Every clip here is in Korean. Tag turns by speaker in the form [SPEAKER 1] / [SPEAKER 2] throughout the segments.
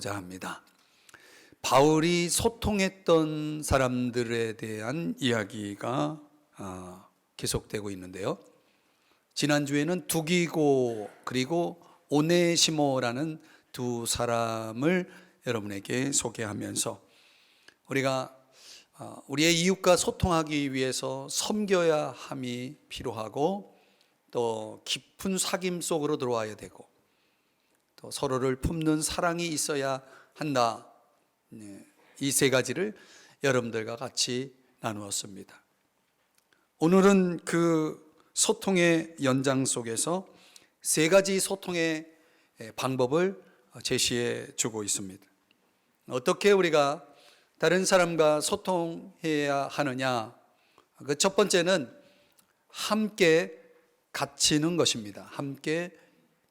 [SPEAKER 1] 자 합니다. 바울이 소통했던 사람들에 대한 이야기가 계속되고 있는데요. 지난주에는 두기고 그리고 오네시모라는 두 사람을 여러분에게 소개하면서 우리가 우리의 이웃과 소통하기 위해서 섬겨야 함이 필요하고 또 깊은 사귐 속으로 들어와야 되고 또 서로를 품는 사랑이 있어야 한다. 이 세 가지를 여러분들과 같이 나누었습니다. 오늘은 그 소통의 연장 속에서 세 가지 소통의 방법을 제시해 주고 있습니다. 어떻게 우리가 다른 사람과 소통해야 하느냐? 그 첫 번째는 함께 갇히는 것입니다. 함께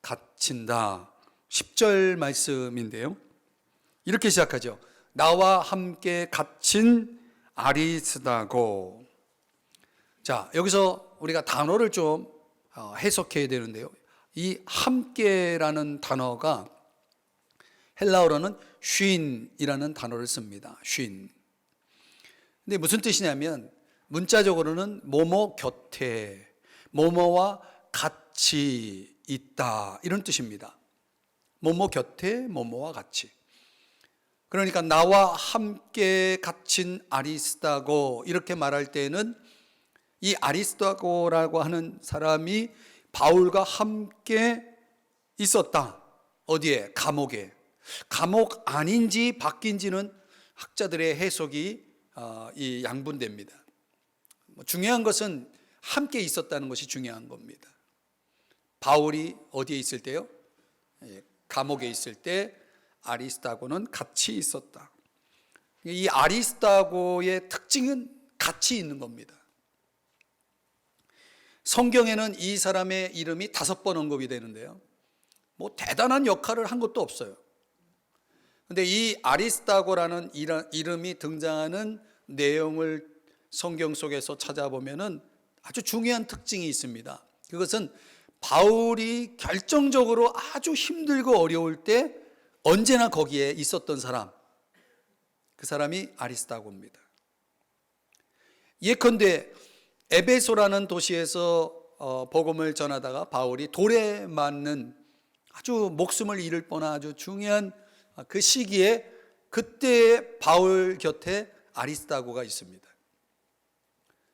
[SPEAKER 1] 갇힌다. 10절 말씀인데요. 이렇게 시작하죠. 나와 함께 갇힌 아리스다고. 자, 여기서 우리가 단어를 좀 해석해야 되는데요. 이 함께라는 단어가 헬라어로는 쉰이라는 단어를 씁니다. 쉰. 근데 무슨 뜻이냐면 문자적으로는 뭐뭐 곁에, 뭐뭐와 같이 있다 이런 뜻입니다. 뭐뭐 곁에, 뭐뭐와 같이. 그러니까 나와 함께 갇힌 아리스다고 이렇게 말할 때는 이 아리스다고라고 하는 사람이 바울과 함께 있었다. 어디에? 감옥에. 감옥 아닌지 바뀐지는 학자들의 해석이 이 양분됩니다. 중요한 것은 함께 있었다는 것이 중요한 겁니다. 바울이 어디에 있을 때요? 감옥에 있을 때 아리스다고는 같이 있었다. 이 아리스다고의 특징은 같이 있는 겁니다. 성경에는 이 사람의 이름이 5번 언급이 되는데요. 뭐 대단한 역할을 한 것도 없어요. 근데 이 아리스다고라는 이름이 등장하는 내용을 성경 속에서 찾아보면은 아주 중요한 특징이 있습니다. 그것은 바울이 결정적으로 아주 힘들고 어려울 때 언제나 거기에 있었던 사람, 그 사람이 아리스다고입니다. 예컨대 에베소라는 도시에서 복음을 전하다가 바울이 돌에 맞는 아주 목숨을 잃을 뻔한 아주 중요한 그 시기에 그때 바울 곁에 아리스다고가 있습니다.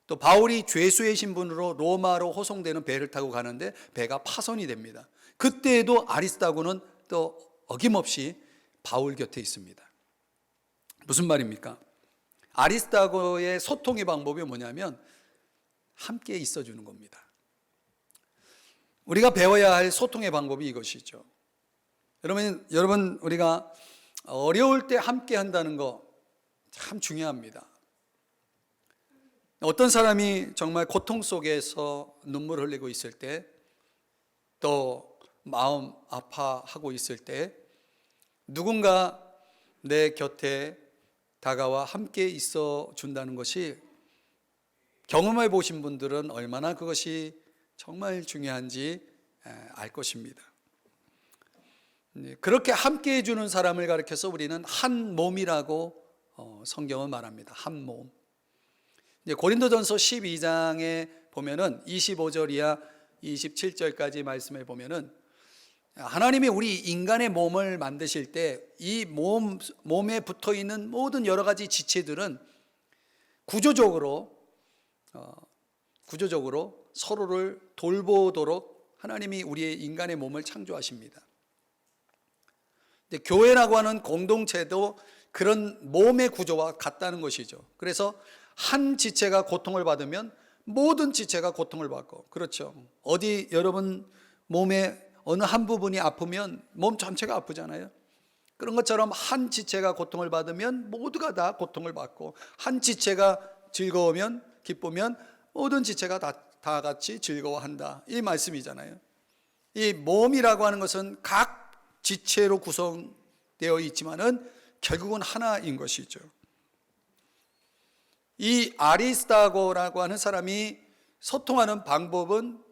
[SPEAKER 1] 또 바울이 죄수의 신분으로 로마로 호송되는 배를 타고 가는데 배가 파손이 됩니다. 그때에도 아리스다고는 또 어김없이 바울 곁에 있습니다. 무슨 말입니까? 아리스다고의 소통의 방법이 뭐냐면 함께 있어주는 겁니다. 우리가 배워야 할 소통의 방법이 이것이죠. 여러분 우리가 어려울 때 함께 한다는 거 참 중요합니다. 어떤 사람이 정말 고통 속에서 눈물을 흘리고 있을 때, 또 마음 아파하고 있을 때 누군가 내 곁에 다가와 함께 있어 준다는 것이 경험해 보신 분들은 얼마나 그것이 정말 중요한지 알 것입니다. 그렇게 함께 해주는 사람을 가리켜서 우리는 한 몸이라고 성경은 말합니다. 한 몸. 고린도전서 12장에 보면은 25절이야 27절까지 말씀에 보면은 하나님이 우리 인간의 몸을 만드실 때 이 몸에 붙어 있는 모든 여러 가지 지체들은 구조적으로 서로를 돌보도록 하나님이 우리의 인간의 몸을 창조하십니다. 근데 교회라고 하는 공동체도 그런 몸의 구조와 같다는 것이죠. 그래서 한 지체가 고통을 받으면 모든 지체가 고통을 받고, 그렇죠. 어디 여러분 몸에 어느 한 부분이 아프면 몸 전체가 아프잖아요. 그런 것처럼 한 지체가 고통을 받으면 모두가 다 고통을 받고, 한 지체가 즐거우면 기쁘면 모든 지체가 다 같이 즐거워한다, 이 말씀이잖아요. 이 몸이라고 하는 것은 각 지체로 구성되어 있지만은 결국은 하나인 것이죠. 이 아리스다고라고 하는 사람이 소통하는 방법은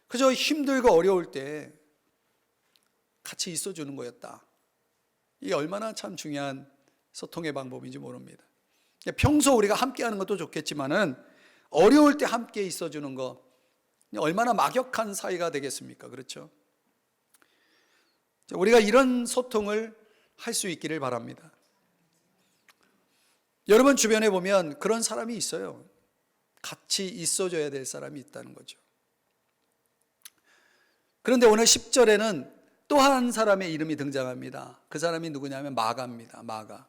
[SPEAKER 1] 그저 힘들고 어려울 때 같이 있어주는 거였다. 이게 얼마나 참 중요한 소통의 방법인지 모릅니다. 평소 우리가 함께하는 것도 좋겠지만은 어려울 때 함께 있어주는 거 얼마나 막역한 사이가 되겠습니까? 그렇죠? 우리가 이런 소통을 할 수 있기를 바랍니다. 여러분 주변에 보면 그런 사람이 있어요. 같이 있어줘야 될 사람이 있다는 거죠. 그런데 오늘 10절에는 또 한 사람의 이름이 등장합니다. 그 사람이 누구냐면 마가입니다. 마가.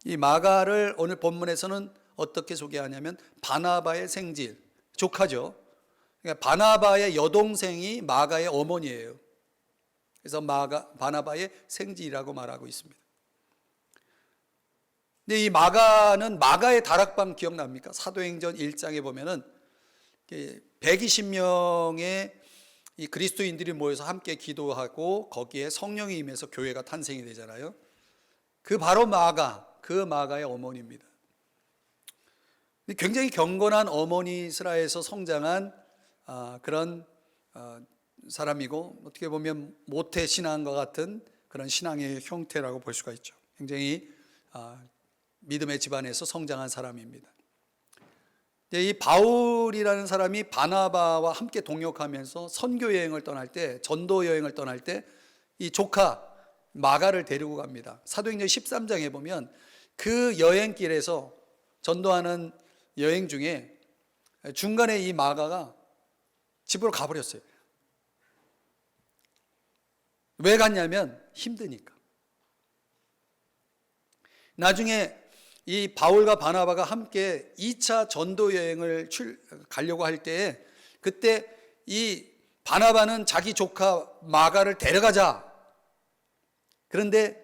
[SPEAKER 1] 이 마가를 오늘 본문에서는 어떻게 소개하냐면 바나바의 생질, 조카죠. 그러니까 바나바의 여동생이 마가의 어머니예요. 그래서 바나바의 생질이라고 말하고 있습니다. 근데 이 마가는 마가의 다락방 기억납니까? 사도행전 1장에 보면은 120명의 이 그리스도인들이 모여서 함께 기도하고 거기에 성령이 임해서 교회가 탄생이 되잖아요. 그 바로 그 마가의 어머니입니다. 굉장히 경건한 어머니 슬하에서 성장한 그런 사람이고, 어떻게 보면 모태 신앙과 같은 그런 신앙의 형태라고 볼 수가 있죠. 굉장히 믿음의 집안에서 성장한 사람입니다. 이 바울이라는 사람이 바나바와 함께 동역하면서 선교 여행을 떠날 때, 전도 여행을 떠날 때 이 조카 마가를 데리고 갑니다. 사도행전 13장에 보면 그 여행길에서 전도하는 여행 중에 중간에 이 마가가 집으로 가버렸어요. 왜 갔냐면 힘드니까. 나중에 이 바울과 바나바가 함께 2차 전도 여행을 가려고 할 때에, 그때 이 바나바는 자기 조카 마가를 데려가자. 그런데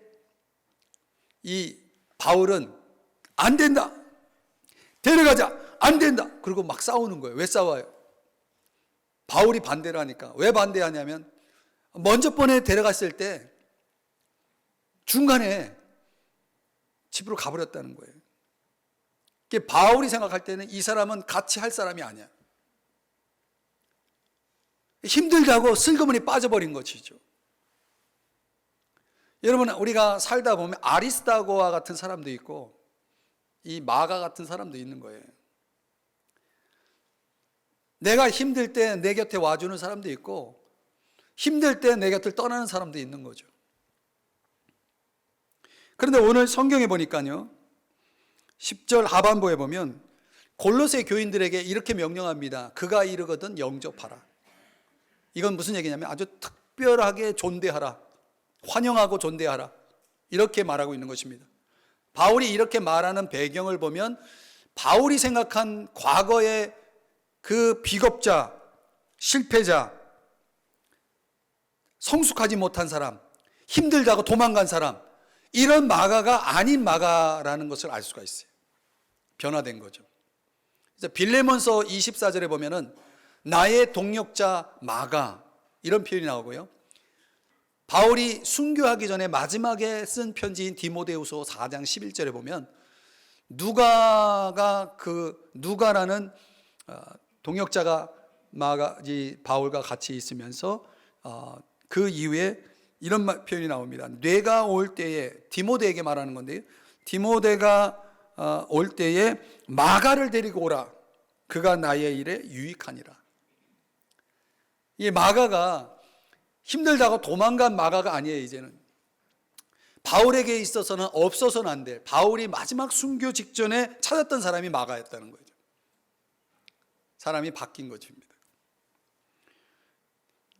[SPEAKER 1] 이 바울은 안 된다. 데려가자. 안 된다. 그리고 막 싸우는 거예요. 왜 싸워요? 바울이 반대를 하니까. 왜 반대하냐면 먼저 번에 데려갔을 때 중간에 집으로 가버렸다는 거예요. 바울이 생각할 때는 이 사람은 같이 할 사람이 아니야. 힘들다고 슬그머니 빠져버린 것이죠. 여러분, 우리가 살다 보면 아리스다고와 같은 사람도 있고 이 마가 같은 사람도 있는 거예요. 내가 힘들 때 내 곁에 와주는 사람도 있고, 힘들 때 내 곁을 떠나는 사람도 있는 거죠. 그런데 오늘 성경에 보니까요, 10절 하반부에 보면 골로새 교인들에게 이렇게 명령합니다. 그가 이르거든 영접하라. 이건 무슨 얘기냐면 아주 특별하게 존대하라, 환영하고 존대하라, 이렇게 말하고 있는 것입니다. 바울이 이렇게 말하는 배경을 보면 바울이 생각한 과거의 그 비겁자, 실패자, 성숙하지 못한 사람, 힘들다고 도망간 사람, 이런 마가가 아닌 마가라는 것을 알 수가 있어요. 변화된 거죠. 그래서 빌레몬서 24절에 보면은 나의 동역자 마가, 이런 표현이 나오고요. 바울이 순교하기 전에 마지막에 쓴 편지인 디모데후서 4장 11절에 보면 누가라는 동역자가 바울과 같이 있으면서 그 이후에 이런 표현이 나옵니다. 뇌가 올 때에, 디모데에게 말하는 건데요, 디모데가 올 때에 마가를 데리고 오라. 그가 나의 일에 유익하니라. 이 마가가 힘들다고 도망간 마가가 아니에요. 이제는 바울에게 있어서는 없어서는 안 될, 바울이 마지막 순교 직전에 찾았던 사람이 마가였다는 거죠. 사람이 바뀐 것입니다.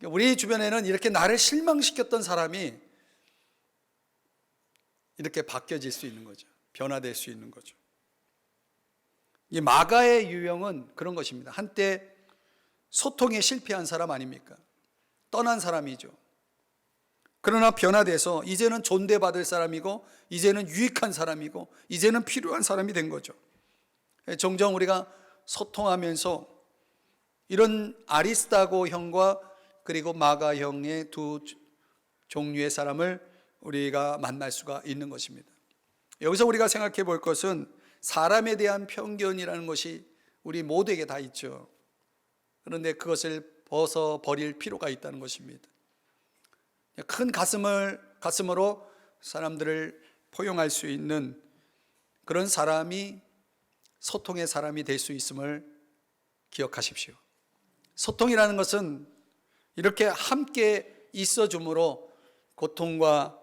[SPEAKER 1] 우리 주변에는 이렇게 나를 실망시켰던 사람이 이렇게 바뀌어질 수 있는 거죠. 변화될 수 있는 거죠. 이 마가의 유형은 그런 것입니다. 한때 소통에 실패한 사람 아닙니까? 떠난 사람이죠. 그러나 변화돼서 이제는 존대받을 사람이고, 이제는 유익한 사람이고, 이제는 필요한 사람이 된 거죠. 종종 우리가 소통하면서 이런 아리스다고 형과 그리고 마가 형의 두 종류의 사람을 우리가 만날 수가 있는 것입니다. 여기서 우리가 생각해 볼 것은 사람에 대한 편견이라는 것이 우리 모두에게 다 있죠. 그런데 그것을 벗어버릴 필요가 있다는 것입니다. 큰 가슴으로 사람들을 포용할 수 있는 그런 사람이 소통의 사람이 될 수 있음을 기억하십시오. 소통이라는 것은 이렇게 함께 있어줌으로 고통과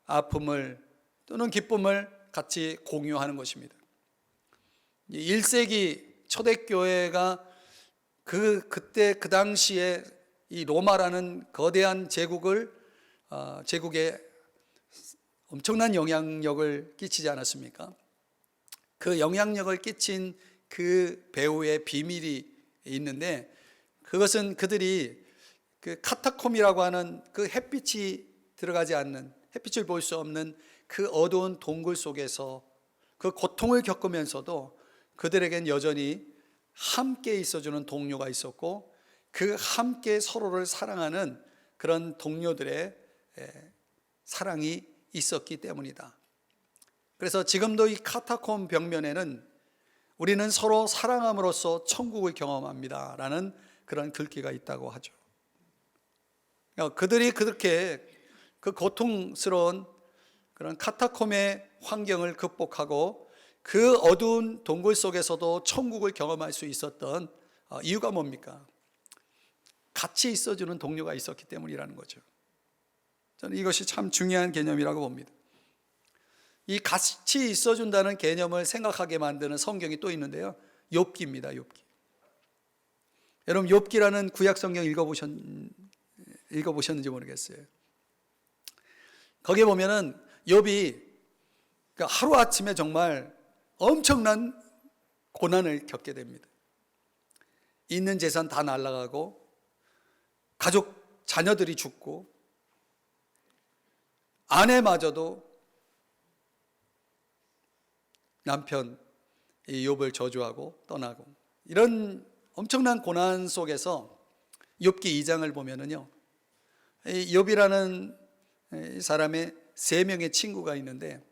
[SPEAKER 1] 아픔을 또는 기쁨을 같이 공유하는 것입니다. 1세기 초대교회가 그때 그 당시에 이 로마라는 거대한 제국에 엄청난 영향력을 끼치지 않았습니까? 그 영향력을 끼친 그 배후의 비밀이 있는데, 그것은 그들이 그 카타콤이라고 하는 그 햇빛이 들어가지 않는, 햇빛을 볼 수 없는 그 어두운 동굴 속에서 그 고통을 겪으면서도 그들에겐 여전히 함께 있어주는 동료가 있었고, 그 함께 서로를 사랑하는 그런 동료들의 사랑이 있었기 때문이다. 그래서 지금도 이 카타콤 벽면에는 우리는 서로 사랑함으로써 천국을 경험합니다 라는 그런 글귀가 있다고 하죠. 그들이 그렇게 그 고통스러운 그런 카타콤의 환경을 극복하고 그 어두운 동굴 속에서도 천국을 경험할 수 있었던 이유가 뭡니까? 같이 있어주는 동료가 있었기 때문이라는 거죠. 저는 이것이 참 중요한 개념이라고 봅니다. 이 같이 있어준다는 개념을 생각하게 만드는 성경이 또 있는데요, 욥기입니다. 욥기. 여러분, 욥기라는 구약 성경 읽어보셨는지 모르겠어요. 거기에 보면은 욥이 하루아침에 정말 엄청난 고난을 겪게 됩니다. 있는 재산 다 날아가고 가족 자녀들이 죽고 아내마저도 남편 이 욥을 저주하고 떠나고, 이런 엄청난 고난 속에서 욥기 2장을 보면은요, 이 욥이라는 사람의 3명의 친구가 있는데,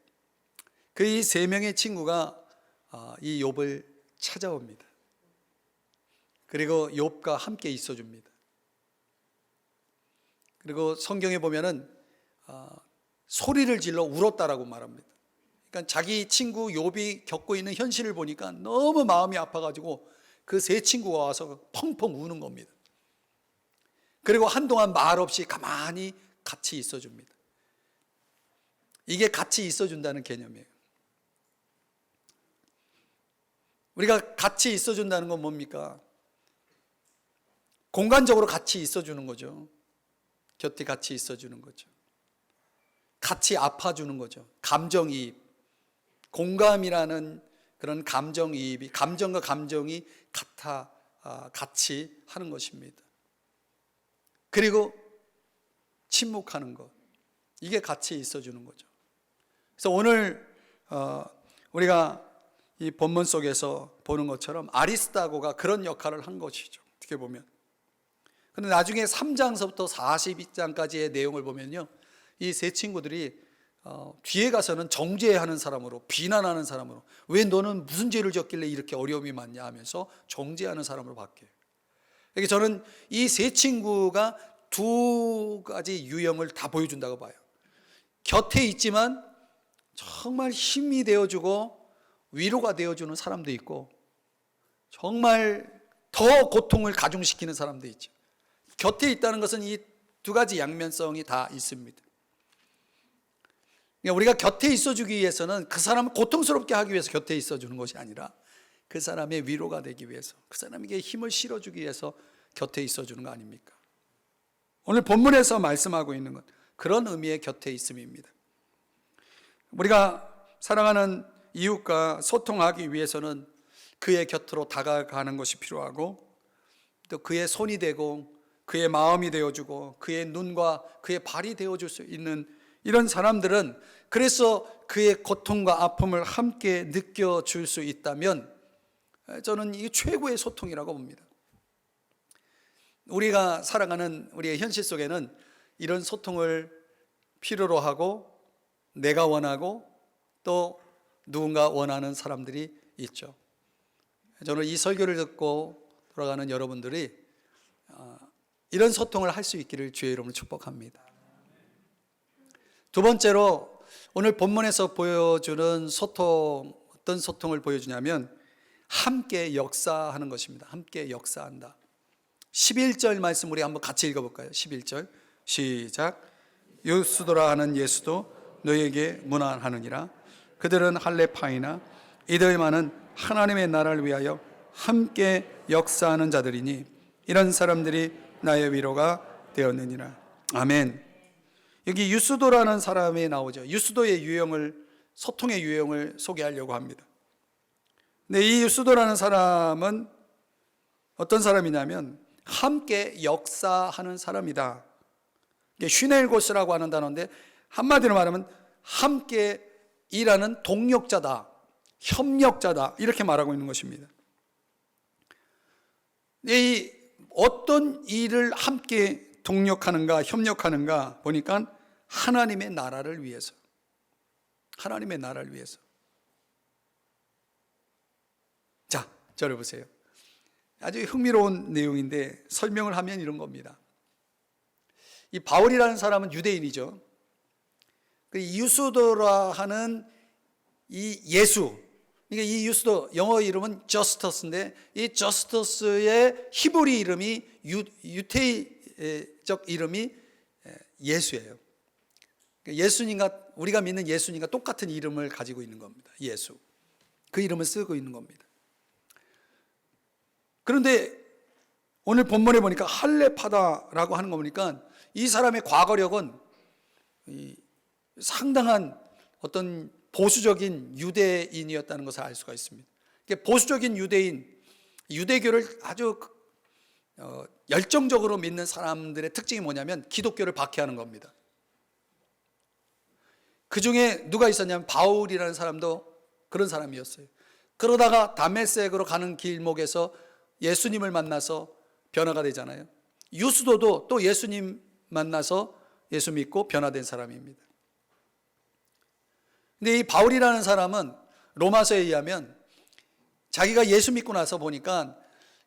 [SPEAKER 1] 그 이 3명의 친구가 이 욥을 찾아옵니다. 그리고 욥과 함께 있어줍니다. 그리고 성경에 보면은 소리를 질러 울었다라고 말합니다. 그러니까 자기 친구 욥이 겪고 있는 현실을 보니까 너무 마음이 아파가지고 그 3 친구가 와서 펑펑 우는 겁니다. 그리고 한동안 말 없이 가만히 같이 있어줍니다. 이게 같이 있어준다는 개념이에요. 우리가 같이 있어준다는 건 뭡니까? 공간적으로 같이 있어주는 거죠. 곁에 같이 있어주는 거죠. 같이 아파주는 거죠. 감정이입, 공감이라는 그런 감정이입이, 감정과 감정이 같이 하는 것입니다. 그리고 침묵하는 것, 이게 같이 있어주는 거죠. 그래서 오늘 우리가 이 본문 속에서 보는 것처럼 아리스다고가 그런 역할을 한 것이죠, 어떻게 보면. 그런데 나중에 3장서부터 42장까지의 내용을 보면요, 이 3 친구들이 뒤에 가서는 정죄하는 사람으로, 비난하는 사람으로, 왜 너는 무슨 죄를 졌길래 이렇게 어려움이 많냐 하면서 정죄하는 사람으로 바뀌어요. 그러니까 저는 이 3 친구가 2가지 유형을 다 보여준다고 봐요. 곁에 있지만 정말 힘이 되어주고 위로가 되어주는 사람도 있고, 정말 더 고통을 가중시키는 사람도 있죠. 곁에 있다는 것은 이 2가지 양면성이 다 있습니다. 우리가 곁에 있어주기 위해서는 그 사람을 고통스럽게 하기 위해서 곁에 있어주는 것이 아니라 그 사람의 위로가 되기 위해서, 그 사람에게 힘을 실어주기 위해서 곁에 있어주는 거 아닙니까? 오늘 본문에서 말씀하고 있는 것, 그런 의미의 곁에 있음입니다. 우리가 사랑하는 이웃과 소통하기 위해서는 그의 곁으로 다가가는 것이 필요하고, 또 그의 손이 되고 그의 마음이 되어주고 그의 눈과 그의 발이 되어줄 수 있는 이런 사람들은, 그래서 그의 고통과 아픔을 함께 느껴줄 수 있다면 저는 이게 최고의 소통이라고 봅니다. 우리가 살아가는 우리의 현실 속에는 이런 소통을 필요로 하고, 내가 원하고 또 누군가 원하는 사람들이 있죠. 저는 이 설교를 듣고 돌아가는 여러분들이 이런 소통을 할 수 있기를 주의 이름으로 축복합니다. 2번째로 오늘 본문에서 보여주는 소통, 어떤 소통을 보여주냐면 함께 역사하는 것입니다. 함께 역사한다. 11절 말씀 우리 한번 같이 읽어볼까요? 11절 시작. 유스도라 하는 예수도 너희에게 문안하느니라. 그들은 할례파이나 이들만은 하나님의 나라를 위하여 함께 역사하는 자들이니 이런 사람들이 나의 위로가 되었느니라. 아멘. 여기 유스도라는 사람이 나오죠. 유스도의 유형을, 소통의 유형을 소개하려고 합니다. 근데 이 유스도라는 사람은 어떤 사람이냐면 함께 역사하는 사람이다. 이게 슈넬고스라고 하는 단어인데 한마디로 말하면 함께 일하는 동력자다, 협력자다, 이렇게 말하고 있는 것입니다. 이 어떤 일을 함께 동력하는가, 협력하는가 보니까 하나님의 나라를 위해서, 하나님의 나라를 위해서. 자, 저를 보세요. 아주 흥미로운 내용인데 설명을 하면 이런 겁니다. 이 바울이라는 사람은 유대인이죠. 이 유스도라 하는 이 예수, 그러니까 이 유스도 영어 이름은 저스터스인데 이 저스터스의 히브리 이름이 유태적 이름이 예수예요. 예수님과 우리가 믿는 예수님과 똑같은 이름을 가지고 있는 겁니다. 예수. 그 이름을 쓰고 있는 겁니다. 그런데 오늘 본문에 보니까 할례파다라고 하는 거 보니까 이 사람의 과거력은 상당한 어떤 보수적인 유대인이었다는 것을 알 수가 있습니다. 보수적인 유대인, 유대교를 아주 열정적으로 믿는 사람들의 특징이 뭐냐면 기독교를 박해하는 겁니다. 그 중에 누가 있었냐면 바울이라는 사람도 그런 사람이었어요. 그러다가 다메섹으로 가는 길목에서 예수님을 만나서 변화가 되잖아요. 유스도도 또 예수님 만나서 예수 믿고 변화된 사람입니다. 근데 이 바울이라는 사람은 로마서에 의하면 자기가 예수 믿고 나서 보니까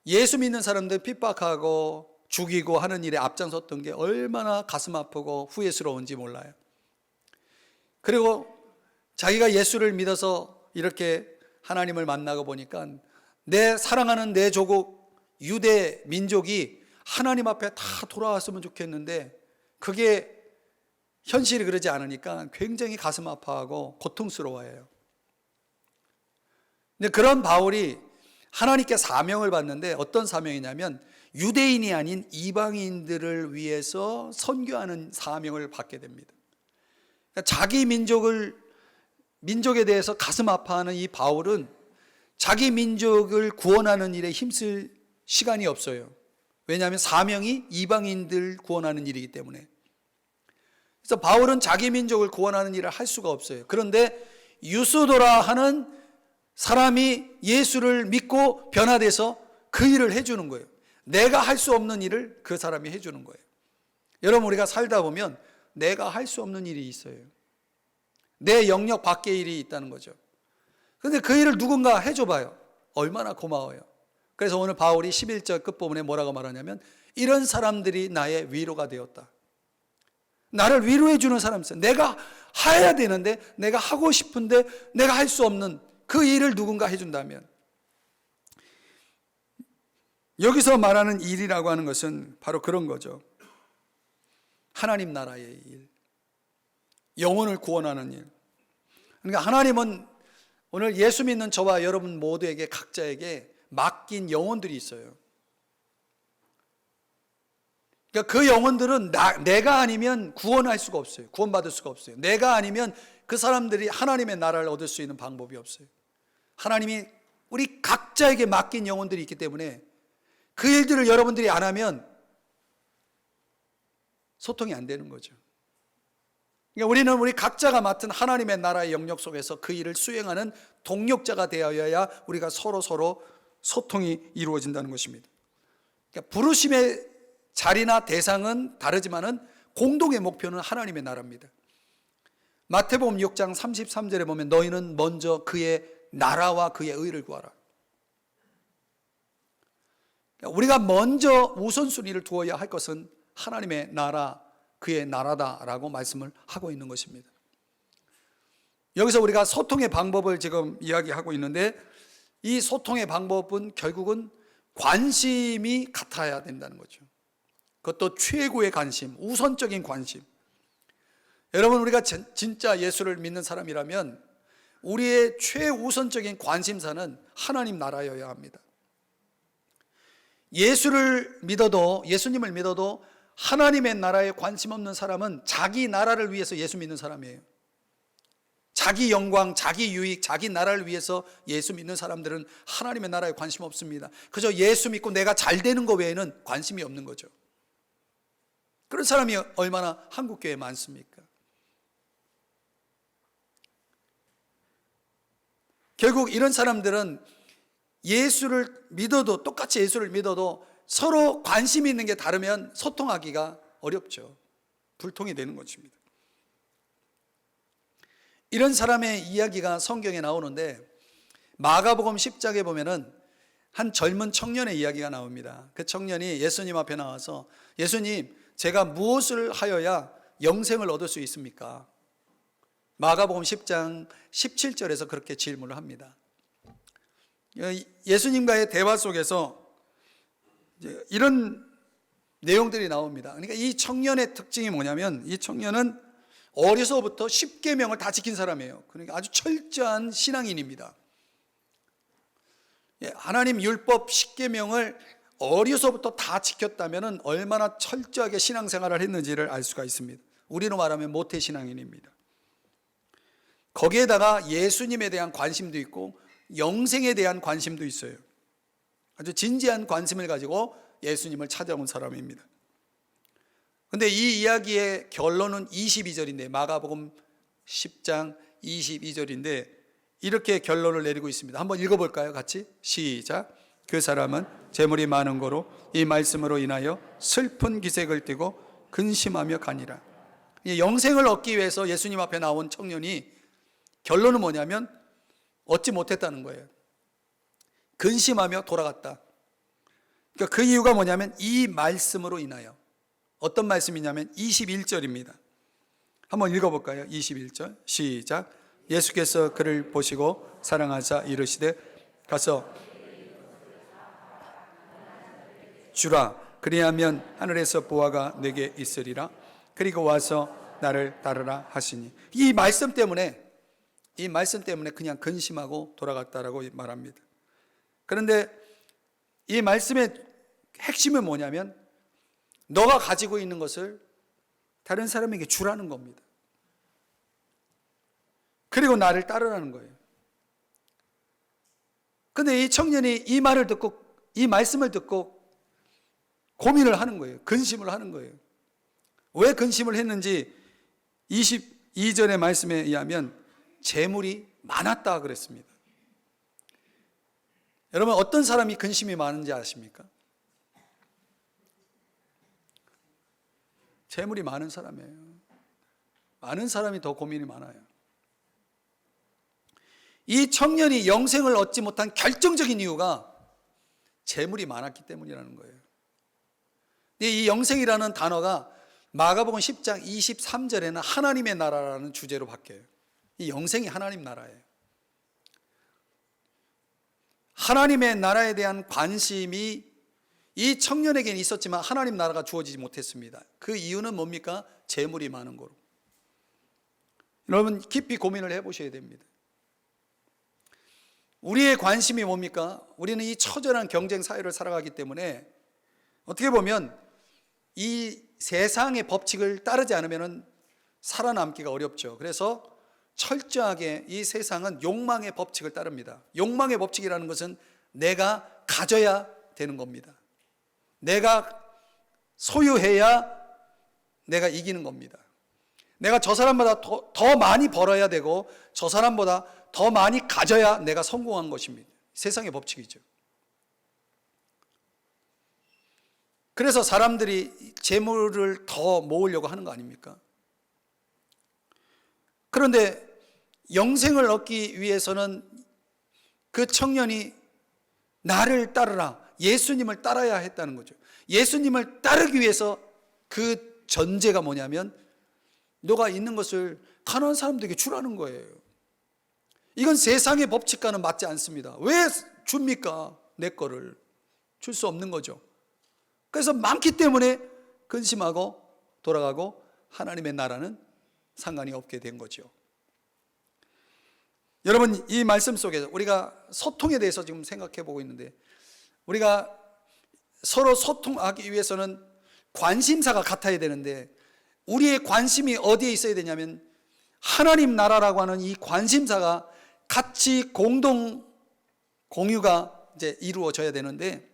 [SPEAKER 1] 예수 믿는 사람들 핍박하고 죽이고 하는 일에 앞장섰던 게 얼마나 가슴 아프고 후회스러운지 몰라요. 그리고 자기가 예수를 믿어서 이렇게 하나님을 만나고 보니까 내 사랑하는 내 조국 유대 민족이 하나님 앞에 다 돌아왔으면 좋겠는데 그게 현실이 그러지 않으니까 굉장히 가슴 아파하고 고통스러워해요. 근데 그런 바울이 하나님께 사명을 받는데 어떤 사명이냐면 유대인이 아닌 이방인들을 위해서 선교하는 사명을 받게 됩니다. 그러니까 자기 민족에 대해서 가슴 아파하는 이 바울은 자기 민족을 구원하는 일에 힘쓸 시간이 없어요. 왜냐하면 사명이 이방인들 구원하는 일이기 때문에. 그래서 바울은 자기 민족을 구원하는 일을 할 수가 없어요. 그런데 유스도라 하는 사람이 예수를 믿고 변화돼서 그 일을 해주는 거예요. 내가 할 수 없는 일을 그 사람이 해주는 거예요. 여러분, 우리가 살다 보면 내가 할 수 없는 일이 있어요. 내 영역 밖의 일이 있다는 거죠. 그런데 그 일을 누군가 해줘봐요. 얼마나 고마워요. 그래서 오늘 바울이 11절 끝부분에 뭐라고 말하냐면 이런 사람들이 나의 위로가 되었다. 나를 위로해 주는 사람 있어요. 내가 해야 되는데 내가 하고 싶은데 내가 할 수 없는 그 일을 누군가 해준다면, 여기서 말하는 일이라고 하는 것은 바로 그런 거죠. 하나님 나라의 일, 영혼을 구원하는 일. 그러니까 하나님은 오늘 예수 믿는 저와 여러분 모두에게 각자에게 맡긴 영혼들이 있어요. 그러니까 그 영혼들은 내가 아니면 구원할 수가 없어요. 구원받을 수가 없어요. 내가 아니면 그 사람들이 하나님의 나라를 얻을 수 있는 방법이 없어요. 하나님이 우리 각자에게 맡긴 영혼들이 있기 때문에 그 일들을 여러분들이 안 하면 소통이 안 되는 거죠. 그러니까 우리는 우리 각자가 맡은 하나님의 나라의 영역 속에서 그 일을 수행하는 동력자가 되어야 우리가 서로 소통이 이루어진다는 것입니다. 그러니까 부르심의 자리나 대상은 다르지만은 공동의 목표는 하나님의 나라입니다. 마태복음 6장 33절에 보면 너희는 먼저 그의 나라와 그의 의를 구하라. 그러니까 우리가 먼저 우선순위를 두어야 할 것은 하나님의 나라, 그의 나라다라고 말씀을 하고 있는 것입니다. 여기서 우리가 소통의 방법을 지금 이야기하고 있는데, 이 소통의 방법은 결국은 관심이 같아야 된다는 거죠. 그것도 최고의 관심, 우선적인 관심. 여러분, 우리가 진짜 예수를 믿는 사람이라면 우리의 최우선적인 관심사는 하나님 나라여야 합니다. 예수님을 믿어도 하나님의 나라에 관심 없는 사람은 자기 나라를 위해서 예수 믿는 사람이에요. 자기 영광, 자기 유익, 자기 나라를 위해서 예수 믿는 사람들은 하나님의 나라에 관심 없습니다. 그저 예수 믿고 내가 잘 되는 것 외에는 관심이 없는 거죠. 그런 사람이 얼마나 한국교회에 많습니까? 결국 이런 사람들은 똑같이 예수를 믿어도 서로 관심이 있는 게 다르면 소통하기가 어렵죠. 불통이 되는 것입니다. 이런 사람의 이야기가 성경에 나오는데, 마가복음 10장에 보면은 한 젊은 청년의 이야기가 나옵니다. 그 청년이 예수님 앞에 나와서, 예수님, 제가 무엇을 하여야 영생을 얻을 수 있습니까? 마가복음 10장 17절에서 그렇게 질문을 합니다. 예수님과의 대화 속에서 이런 내용들이 나옵니다. 그러니까 이 청년의 특징이 뭐냐면, 이 청년은 어려서부터 10계명을 다 지킨 사람이에요. 그러니까 아주 철저한 신앙인입니다. 하나님 율법 10계명을 어려서부터 다 지켰다면 얼마나 철저하게 신앙생활을 했는지를 알 수가 있습니다. 우리로 말하면 모태신앙인입니다. 거기에다가 예수님에 대한 관심도 있고 영생에 대한 관심도 있어요. 아주 진지한 관심을 가지고 예수님을 찾아온 사람입니다. 그런데 이 이야기의 결론은 22절인데, 마가복음 10장 22절인데 이렇게 결론을 내리고 있습니다. 한번 읽어볼까요? 같이 시작. 그 사람은 재물이 많은 거로 이 말씀으로 인하여 슬픈 기색을 띠고 근심하며 가니라. 영생을 얻기 위해서 예수님 앞에 나온 청년이 결론은 뭐냐면 얻지 못했다는 거예요. 근심하며 돌아갔다. 그러니까 그 이유가 뭐냐면 이 말씀으로 인하여. 어떤 말씀이냐면 21절입니다. 한번 읽어볼까요? 21절 시작. 예수께서 그를 보시고 사랑하사 이르시되 가서 주라, 그리하면 하늘에서 보화가 내게 있으리라. 그리고 와서 나를 따르라 하시니, 이 말씀 때문에 그냥 근심하고 돌아갔다라고 말합니다. 그런데 이 말씀의 핵심은 뭐냐면 너가 가지고 있는 것을 다른 사람에게 주라는 겁니다. 그리고 나를 따르라는 거예요. 그런데 이 청년이 이 말씀을 듣고 고민을 하는 거예요. 근심을 하는 거예요. 왜 근심을 했는지 22절의 말씀에 의하면 재물이 많았다 그랬습니다. 여러분, 어떤 사람이 근심이 많은지 아십니까? 재물이 많은 사람이에요. 많은 사람이 더 고민이 많아요. 이 청년이 영생을 얻지 못한 결정적인 이유가 재물이 많았기 때문이라는 거예요. 이 영생이라는 단어가 마가복음 10장 23절에는 하나님의 나라라는 주제로 바뀌어요. 이 영생이 하나님 나라예요. 하나님의 나라에 대한 관심이 이 청년에게는 있었지만 하나님 나라가 주어지지 못했습니다. 그 이유는 뭡니까? 재물이 많은 거로. 여러분, 깊이 고민을 해보셔야 됩니다. 우리의 관심이 뭡니까? 우리는 이 처절한 경쟁 사회를 살아가기 때문에 어떻게 보면 이 세상의 법칙을 따르지 않으면 살아남기가 어렵죠. 그래서 철저하게 이 세상은 욕망의 법칙을 따릅니다. 욕망의 법칙이라는 것은 내가 가져야 되는 겁니다. 내가 소유해야 내가 이기는 겁니다. 내가 저 사람보다 더 많이 벌어야 되고 저 사람보다 더 많이 가져야 내가 성공한 것입니다. 세상의 법칙이죠. 그래서 사람들이 재물을 더 모으려고 하는 거 아닙니까? 그런데 영생을 얻기 위해서는 그 청년이 나를 따르라, 예수님을 따라야 했다는 거죠. 예수님을 따르기 위해서 그 전제가 뭐냐면 너가 있는 것을 가난한 사람들에게 주라는 거예요. 이건 세상의 법칙과는 맞지 않습니다. 왜 줍니까? 내 거를 줄 수 없는 거죠. 그래서 많기 때문에 근심하고 돌아가고 하나님의 나라는 상관이 없게 된 거죠. 여러분, 이 말씀 속에서 우리가 소통에 대해서 지금 생각해 보고 있는데, 우리가 서로 소통하기 위해서는 관심사가 같아야 되는데, 우리의 관심이 어디에 있어야 되냐면 하나님 나라라고 하는 이 관심사가 같이 공동 공유가 이제 이루어져야 되는데,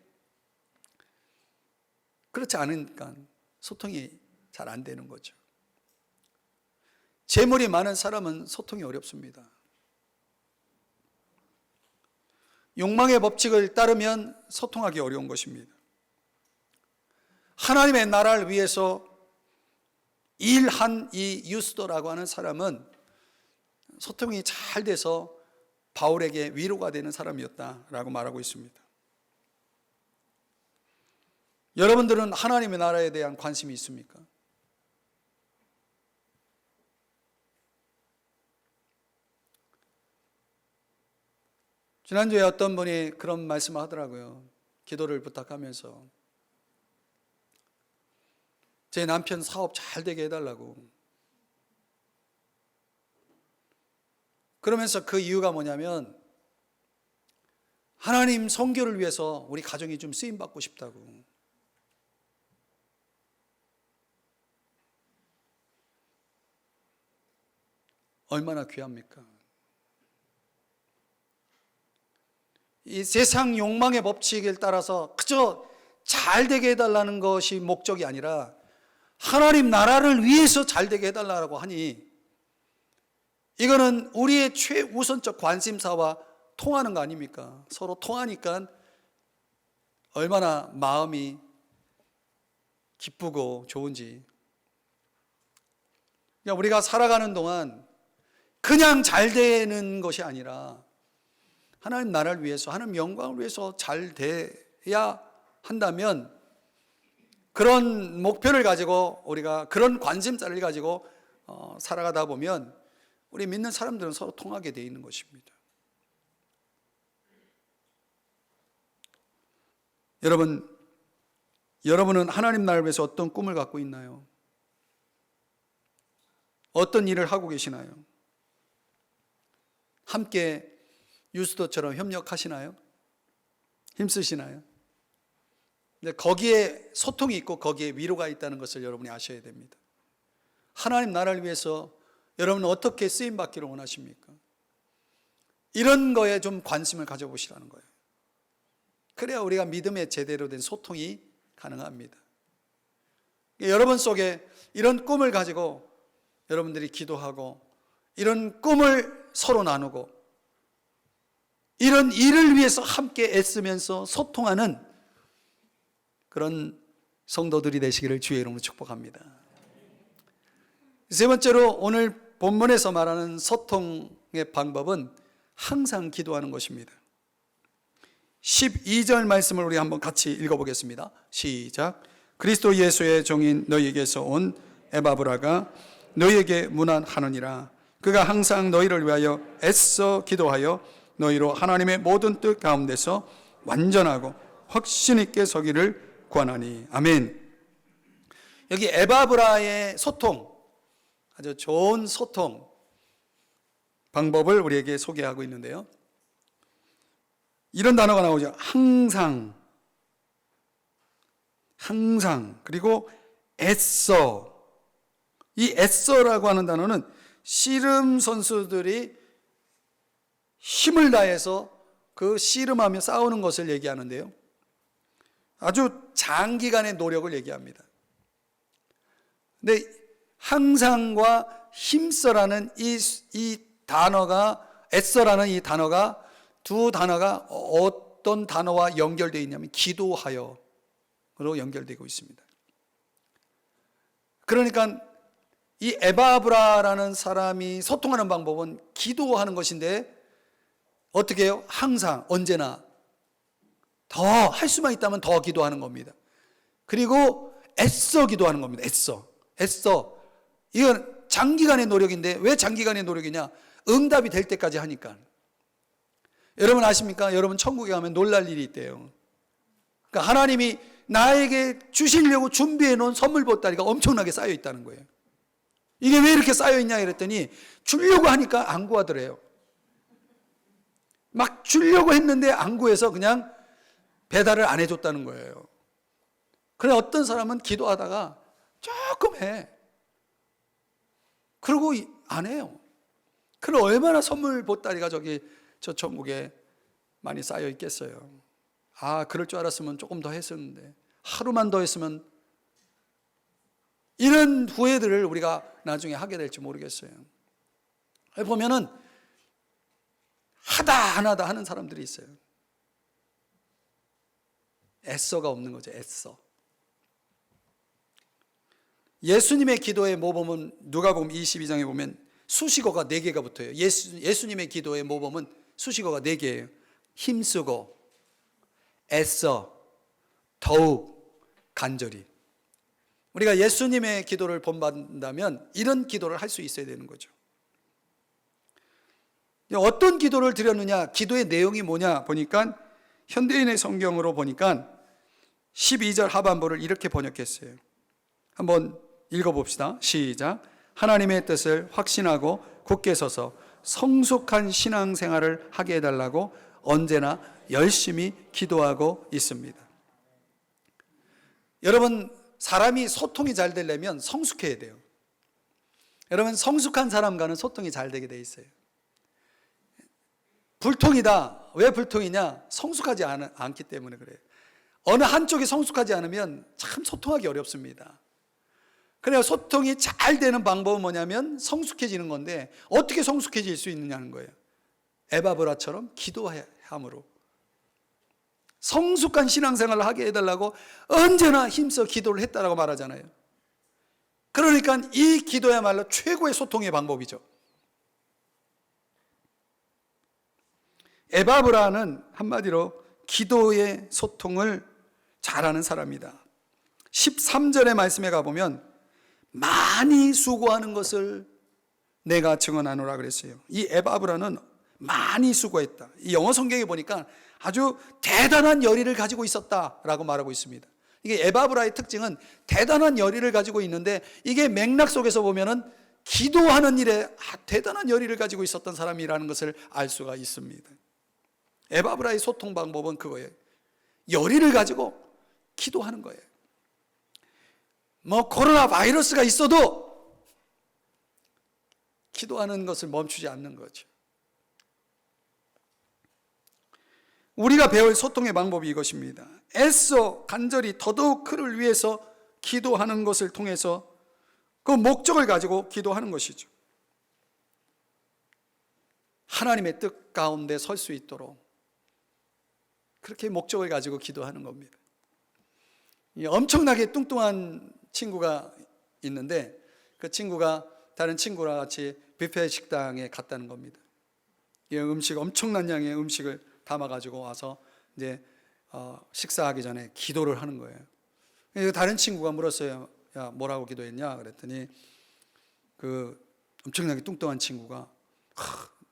[SPEAKER 1] 그렇지 않으니까 소통이 잘 안 되는 거죠. 재물이 많은 사람은 소통이 어렵습니다. 욕망의 법칙을 따르면 소통하기 어려운 것입니다. 하나님의 나라를 위해서 일한 이 유스도라고 하는 사람은 소통이 잘 돼서 바울에게 위로가 되는 사람이었다라고 말하고 있습니다. 여러분들은 하나님의 나라에 대한 관심이 있습니까? 지난주에 어떤 분이 그런 말씀을 하더라고요. 기도를 부탁하면서 제 남편 사업 잘 되게 해달라고. 그러면서 그 이유가 뭐냐면 하나님 선교를 위해서 우리 가정이 좀 쓰임받고 싶다고. 얼마나 귀합니까? 이 세상 욕망의 법칙을 따라서 그저 잘 되게 해달라는 것이 목적이 아니라 하나님 나라를 위해서 잘 되게 해달라고 하니, 이거는 우리의 최우선적 관심사와 통하는 거 아닙니까? 서로 통하니까 얼마나 마음이 기쁘고 좋은지. 그러니까 우리가 살아가는 동안 그냥 잘 되는 것이 아니라 하나님 나라를 위해서, 하나님 영광을 위해서 잘 돼야 한다면, 그런 목표를 가지고 우리가 그런 관심사를 가지고 살아가다 보면 우리 믿는 사람들은 서로 통하게 돼 있는 것입니다. 여러분은 하나님 나라를 위해서 어떤 꿈을 갖고 있나요? 어떤 일을 하고 계시나요? 함께 유스도처럼 협력하시나요? 힘쓰시나요? 근데 거기에 소통이 있고 거기에 위로가 있다는 것을 여러분이 아셔야 됩니다. 하나님 나라를 위해서 여러분은 어떻게 쓰임받기를 원하십니까? 이런 거에 좀 관심을 가져보시라는 거예요. 그래야 우리가 믿음의 제대로 된 소통이 가능합니다. 여러분 속에 이런 꿈을 가지고 여러분들이 기도하고, 이런 꿈을 서로 나누고, 이런 일을 위해서 함께 애쓰면서 소통하는 그런 성도들이 되시기를 주의 이름으로 축복합니다. 세 번째로 오늘 본문에서 말하는 소통의 방법은 항상 기도하는 것입니다. 12절 말씀을 우리 한번 같이 읽어보겠습니다. 시작. 그리스도 예수의 종인 너희에게서 온 에바브라가 너희에게 문안하느니라. 그가 항상 너희를 위하여 애써 기도하여 너희로 하나님의 모든 뜻 가운데서 완전하고 확신 있게 서기를 구하나니. 아멘. 여기 에바브라의 소통, 아주 좋은 소통 방법을 우리에게 소개하고 있는데요, 이런 단어가 나오죠. 항상, 그리고 애써. 이 애써라고 하는 단어는 씨름 선수들이 힘을 다해서 그 씨름하며 싸우는 것을 얘기하는데요, 아주 장기간의 노력을 얘기합니다. 근데 항상과 힘써라는 이 단어가, 애써라는 이 단어가, 두 단어가 어떤 단어와 연결되어 있냐면 기도하여로 연결되고 있습니다. 그러니까 이 에바브라라는 사람이 소통하는 방법은 기도하는 것인데, 어떻게 해요? 항상, 언제나 더 할 수만 있다면 더 기도하는 겁니다. 그리고 애써 기도하는 겁니다. 애써. 이건 장기간의 노력인데, 왜 장기간의 노력이냐? 응답이 될 때까지 하니까. 여러분 아십니까? 여러분 천국에 가면 놀랄 일이 있대요. 그러니까 하나님이 나에게 주시려고 준비해 놓은 선물 보따리가 엄청나게 쌓여 있다는 거예요. 이게 왜 이렇게 쌓여 있냐 그랬더니 주려고 하니까 안 구하더래요. 막 주려고 했는데 안 구해서 그냥 배달을 안 해줬다는 거예요. 그래 어떤 사람은 기도하다가 조금 해. 그러고 안 해요. 그럼 얼마나 선물 보따리가 저 천국에 많이 쌓여 있겠어요. 아, 그럴 줄 알았으면 조금 더 했었는데, 하루만 더 했으면, 이런 후회들을 우리가 나중에 하게 될지 모르겠어요. 보면은 하다 안 하다 하는 사람들이 있어요. 애써가 없는 거죠. 애써. 예수님의 기도의 모범은 누가복음 22장에 보면 수식어가 4개가 붙어요. 예수님의 기도의 모범은 수식어가 4개예요. 힘쓰고, 애써, 더욱, 간절히. 우리가 예수님의 기도를 본받는다면 이런 기도를 할 수 있어야 되는 거죠. 어떤 기도를 드렸느냐, 기도의 내용이 뭐냐 보니까 현대인의 성경으로 보니까 12절 하반부를 이렇게 번역했어요. 한번 읽어봅시다. 시작. 하나님의 뜻을 확신하고 굳게 서서 성숙한 신앙생활을 하게 해달라고 언제나 열심히 기도하고 있습니다. 여러분, 사람이 소통이 잘 되려면 성숙해야 돼요. 여러분, 성숙한 사람과는 소통이 잘 되게 돼 있어요. 불통이다. 왜 불통이냐? 성숙하지 않기 때문에 그래요. 어느 한쪽이 성숙하지 않으면 참 소통하기 어렵습니다. 그래야 소통이 잘 되는 방법은 뭐냐면 성숙해지는 건데, 어떻게 성숙해질 수 있느냐는 거예요. 에바브라처럼 기도함으로. 성숙한 신앙생활을 하게 해달라고 언제나 힘써 기도를 했다라고 말하잖아요. 그러니까 이 기도야말로 최고의 소통의 방법이죠. 에바브라는 한마디로 기도의 소통을 잘하는 사람이다. 13절의 말씀에 가보면 많이 수고하는 것을 내가 증언하노라 그랬어요. 이 에바브라는 많이 수고했다. 이 영어 성경에 보니까 아주 대단한 열의를 가지고 있었다라고 말하고 있습니다. 이게 에바브라의 특징은 대단한 열의를 가지고 있는데, 이게 맥락 속에서 보면은 기도하는 일에 대단한 열의를 가지고 있었던 사람이라는 것을 알 수가 있습니다. 에바브라의 소통 방법은 그거예요. 열의를 가지고 기도하는 거예요. 코로나 바이러스가 있어도 기도하는 것을 멈추지 않는 거죠. 우리가 배울 소통의 방법이 이것입니다. 애써 간절히 더더욱 그를 위해서 기도하는 것을 통해서 그 목적을 가지고 기도하는 것이죠. 하나님의 뜻 가운데 설 수 있도록 그렇게 목적을 가지고 기도하는 겁니다. 엄청나게 뚱뚱한 친구가 있는데, 그 친구가 다른 친구랑 같이 뷔페 식당에 갔다는 겁니다. 엄청난 양의 음식을 담아가지고 와서 이제 식사하기 전에 기도를 하는 거예요. 다른 친구가 물었어요. 야, 뭐라고 기도했냐? 그랬더니 그 엄청나게 뚱뚱한 친구가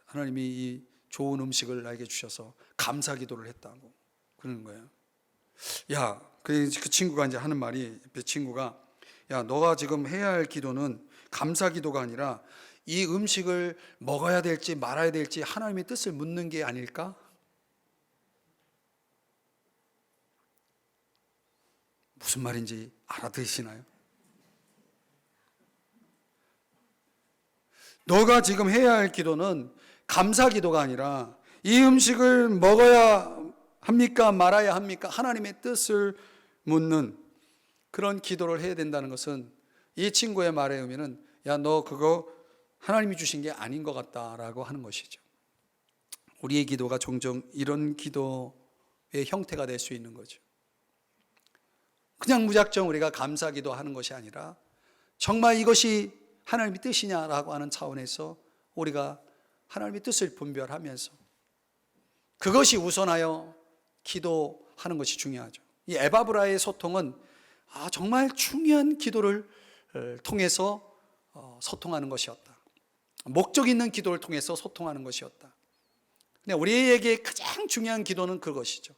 [SPEAKER 1] 하나님이 이 좋은 음식을 나에게 주셔서 감사 기도를 했다고 그러는 거예요. 야, 그 친구가 이제 하는 말이, 그 친구가, 야, 너가 지금 해야 할 기도는 감사 기도가 아니라 이 음식을 먹어야 될지 말아야 될지 하나님의 뜻을 묻는 게 아닐까? 무슨 말인지 알아들으시나요? 너가 지금 해야 할 기도는 감사 기도가 아니라 이 음식을 먹어야 합니까 말아야 합니까 하나님의 뜻을 묻는 그런 기도를 해야 된다는 것은, 이 친구의 말의 의미는 야, 너 그거 하나님이 주신 게 아닌 것 같다라고 하는 것이죠. 우리의 기도가 종종 이런 기도의 형태가 될 수 있는 거죠. 그냥 무작정 우리가 감사 기도하는 것이 아니라 정말 이것이 하나님의 뜻이냐라고 하는 차원에서 우리가 하나님의 뜻을 분별하면서 그것이 우선하여 기도하는 것이 중요하죠. 이 에바브라의 소통은 정말 중요한 기도를 통해서 소통하는 것이었다. 목적 있는 기도를 통해서 소통하는 것이었다. 근데 우리에게 가장 중요한 기도는 그것이죠.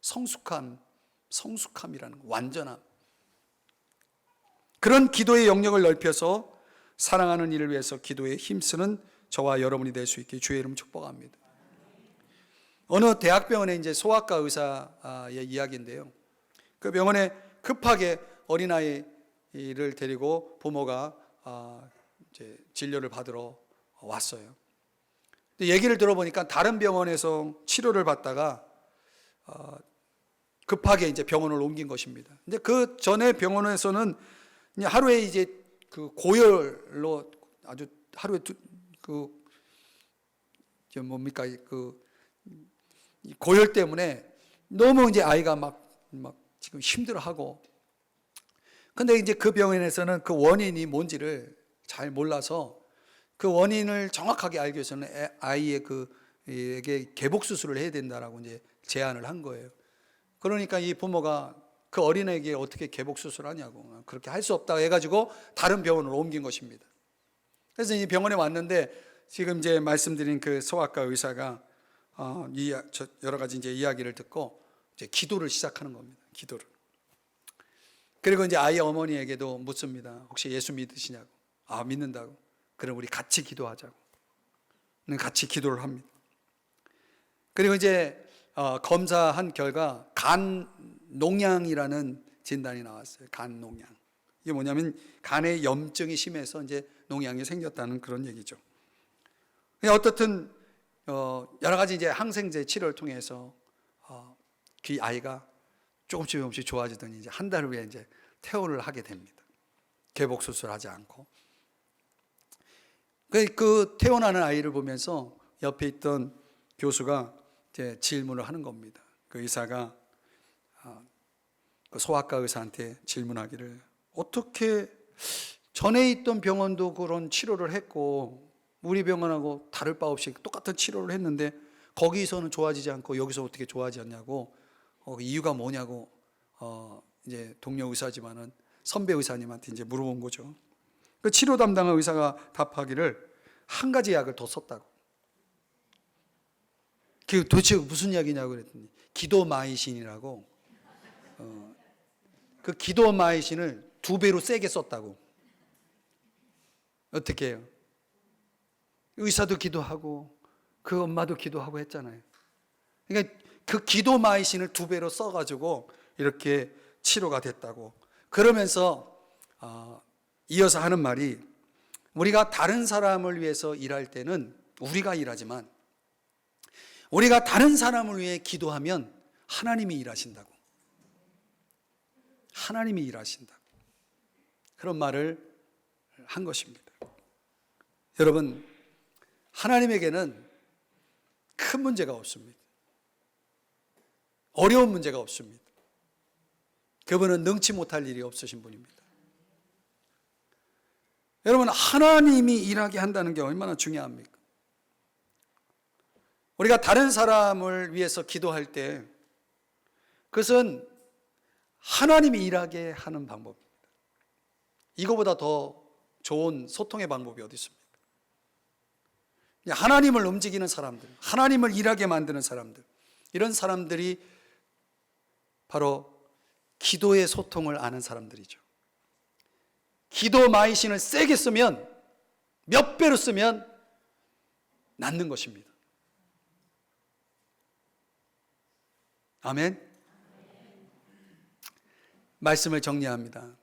[SPEAKER 1] 성숙함이라는 거, 완전함. 그런 기도의 영역을 넓혀서 사랑하는 이를 위해서 기도에 힘쓰는 저와 여러분이 될 수 있게 주의 이름 축복합니다. 어느 대학병원에 이제 소아과 의사의 이야기인데요. 그 병원에 급하게 어린아이를 데리고 부모가 이제 진료를 받으러 왔어요. 근데 얘기를 들어보니까 다른 병원에서 치료를 받다가 급하게 이제 병원을 옮긴 것입니다. 근데 그 전에 병원에서는 하루에 이제 그 고열로 아주 하루에 뭡니까 그 고열 때문에 너무 이제 아이가 막 지금 힘들어하고, 근데 이제 그 병원에서는 그 원인이 뭔지를 잘 몰라서 그 원인을 정확하게 알기 위해서는 아이의 에게 개복 수술을 해야 된다라고 이제 제안을 한 거예요. 그러니까 이 부모가 그 어린애에게 어떻게 개복 수술하냐고, 그렇게 할 수 없다고 해가지고 다른 병원으로 옮긴 것입니다. 그래서 이 병원에 왔는데 지금 이제 말씀드린 그 소아과 의사가 여러 가지 이제 이야기를 듣고 이제 기도를 시작하는 겁니다. 기도를. 그리고 이제 아이 어머니에게도 묻습니다. 혹시 예수 믿으시냐고. 믿는다고. 그럼 우리 같이 기도하자고. 같이 기도를 합니다. 그리고 이제 검사한 결과 간 농양이라는 진단이 나왔어요. 간 농양. 이게 뭐냐면 간에 염증이 심해서 이제 농양이 생겼다는 그런 얘기죠. 어떻든 여러 가지 이제 항생제 치료를 통해서 그 아이가 조금씩 좋아지더니 이제 한 달 후에 이제 퇴원을 하게 됩니다. 개복 수술하지 않고. 그 퇴원하는 아이를 보면서 옆에 있던 교수가 이제 질문을 하는 겁니다. 그 의사가 그 소아과 의사한테 질문하기를, 어떻게 전에 있던 병원도 그런 치료를 했고 우리 병원하고 다를 바 없이 똑같은 치료를 했는데 거기서는 좋아지지 않고 여기서 어떻게 좋아지냐고, 이유가 뭐냐고 이제 동료 의사지만은 선배 의사님한테 이제 물어본 거죠. 그 치료 담당 의사가 답하기를 한 가지 약을 더 썼다고. 그게 도대체 무슨 약이냐고 그랬더니 기도마이신이라고, 그 기도마이신을 2배로 세게 썼다고. 어떻게 해요? 의사도 기도하고 그 엄마도 기도하고 했잖아요. 그러니까 그 기도마이신을 2배로 써가지고 이렇게 치료가 됐다고. 그러면서 이어서 하는 말이, 우리가 다른 사람을 위해서 일할 때는 우리가 일하지만 우리가 다른 사람을 위해 기도하면 하나님이 일하신다고. 하나님이 일하신다고. 그런 말을 한 것입니다. 여러분, 하나님에게는 큰 문제가 없습니다. 어려운 문제가 없습니다. 그분은 능치 못할 일이 없으신 분입니다. 여러분, 하나님이 일하게 한다는 게 얼마나 중요합니까? 우리가 다른 사람을 위해서 기도할 때 그것은 하나님이 일하게 하는 방법입니다. 이거보다 더 좋은 소통의 방법이 어디 있습니까? 하나님을 움직이는 사람들, 하나님을 일하게 만드는 사람들, 이런 사람들이 바로 기도의 소통을 아는 사람들이죠. 기도 마이신을 세게 쓰면, 몇 배로 쓰면 낫는 것입니다. 아멘. 말씀을 정리합니다.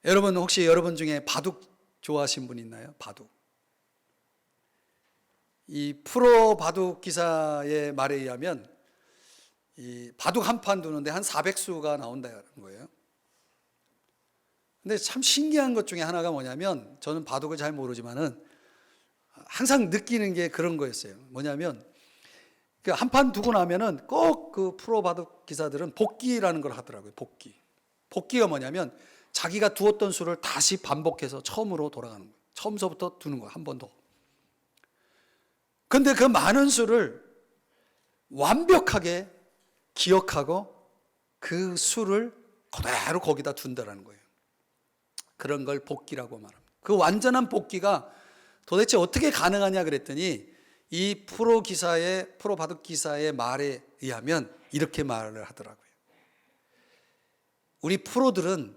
[SPEAKER 1] 여러분, 혹시 여러분 중에 바둑 좋아하시는 분 있나요? 바둑. 이 프로 바둑 기사의 말에 의하면 이 바둑 한 판 두는데 한 400수가 나온다는 거예요. 근데 참 신기한 것 중에 하나가 뭐냐면, 저는 바둑을 잘 모르지만은 항상 느끼는 게 그런 거였어요. 뭐냐면 그 한 판 두고 나면은 꼭 그 프로 바둑 기사들은 복기라는 걸 하더라고요. 복기가 뭐냐면 자기가 두었던 수를 다시 반복해서 처음으로 돌아가는 거예요. 처음서부터 두는 거예요. 한 번 더. 근데 그 많은 수를 완벽하게 기억하고 그 수를 그대로 거기다 둔다라는 거예요. 그런 걸 복기라고 말합니다. 그 완전한 복기가 도대체 어떻게 가능하냐 그랬더니 이 프로 바둑 기사의 말에 의하면 이렇게 말을 하더라고요. 우리 프로들은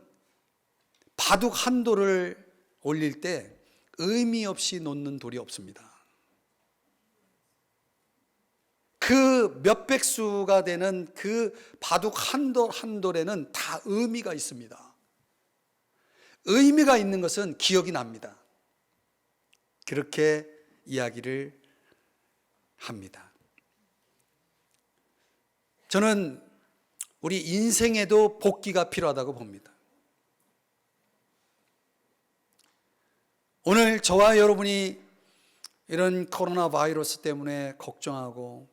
[SPEAKER 1] 바둑 한 돌을 올릴 때 의미 없이 놓는 돌이 없습니다. 그 몇백 수가 되는 그 바둑 한 돌 한 돌에는 다 의미가 있습니다. 의미가 있는 것은 기억이 납니다. 그렇게 이야기를 합니다. 저는 우리 인생에도 복기가 필요하다고 봅니다. 오늘 저와 여러분이 이런 코로나 바이러스 때문에 걱정하고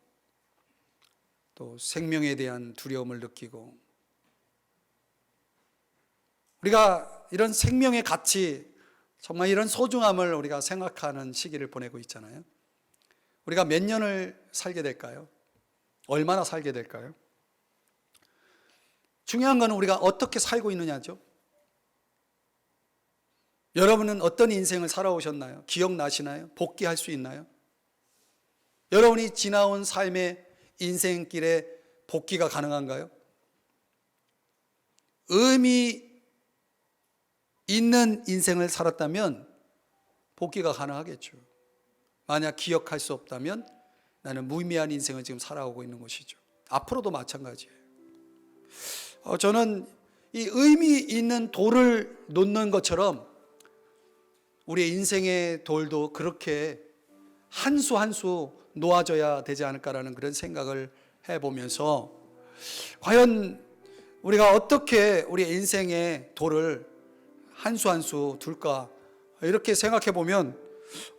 [SPEAKER 1] 또 생명에 대한 두려움을 느끼고 우리가 이런 생명의 가치, 정말 이런 소중함을 우리가 생각하는 시기를 보내고 있잖아요. 우리가 몇 년을 살게 될까요? 얼마나 살게 될까요? 중요한 건 우리가 어떻게 살고 있느냐죠. 여러분은 어떤 인생을 살아오셨나요? 기억나시나요? 복귀할 수 있나요? 여러분이 지나온 삶의 인생길에 복귀가 가능한가요? 의미 있는 인생을 살았다면 복귀가 가능하겠죠. 만약 기억할 수 없다면 나는 무의미한 인생을 지금 살아오고 있는 것이죠. 앞으로도 마찬가지예요. 저는 이 의미 있는 돌을 놓는 것처럼 우리의 인생의 돌도 그렇게 한 수 한 수 놓아져야 되지 않을까라는 그런 생각을 해보면서 과연 우리가 어떻게 우리의 인생의 돌을 한 수 한 수 둘까 이렇게 생각해 보면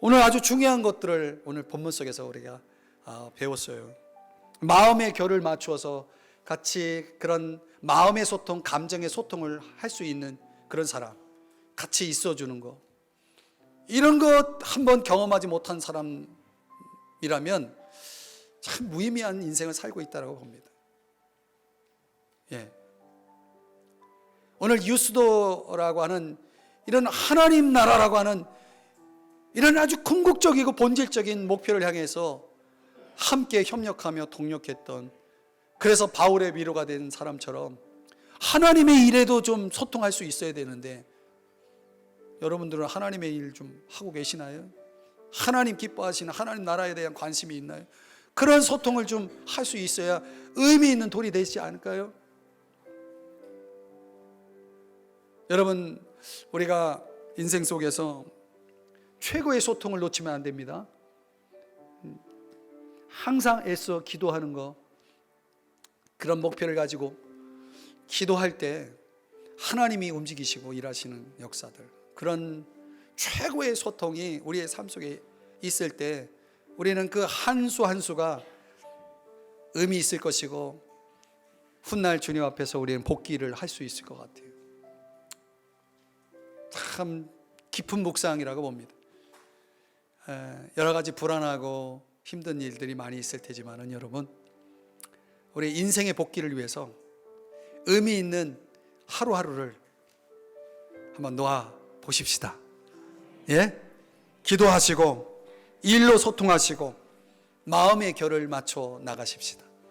[SPEAKER 1] 오늘 아주 중요한 것들을 오늘 본문 속에서 우리가 배웠어요. 마음의 결을 맞추어서 같이 그런 마음의 소통, 감정의 소통을 할 수 있는 그런 사람, 같이 있어주는 거, 이런 것 한번 경험하지 못한 사람이라면 참 무의미한 인생을 살고 있다고 봅니다. 예. 오늘 유스도라고 하는 이런 하나님 나라라고 하는 이런 아주 궁극적이고 본질적인 목표를 향해서 함께 협력하며 동력했던, 그래서 바울의 위로가 된 사람처럼 하나님의 일에도 좀 소통할 수 있어야 되는데 여러분들은 하나님의 일 좀 하고 계시나요? 하나님 기뻐하시는 하나님 나라에 대한 관심이 있나요? 그런 소통을 좀 할 수 있어야 의미 있는 돌이 되지 않을까요? 여러분, 우리가 인생 속에서 최고의 소통을 놓치면 안 됩니다. 항상 애써 기도하는 거, 그런 목표를 가지고 기도할 때 하나님이 움직이시고 일하시는 역사들, 그런 최고의 소통이 우리의 삶 속에 있을 때 우리는 그 한 수 한 수가 의미 있을 것이고 훗날 주님 앞에서 우리는 복귀를 할 수 있을 것 같아요. 참 깊은 묵상이라고 봅니다. 여러 가지 불안하고 힘든 일들이 많이 있을 테지만은 여러분, 우리 인생의 복귀를 위해서 의미 있는 하루하루를 한번 놓아 보십시다. 예? 기도하시고 일로 소통하시고 마음의 결을 맞춰 나가십시다.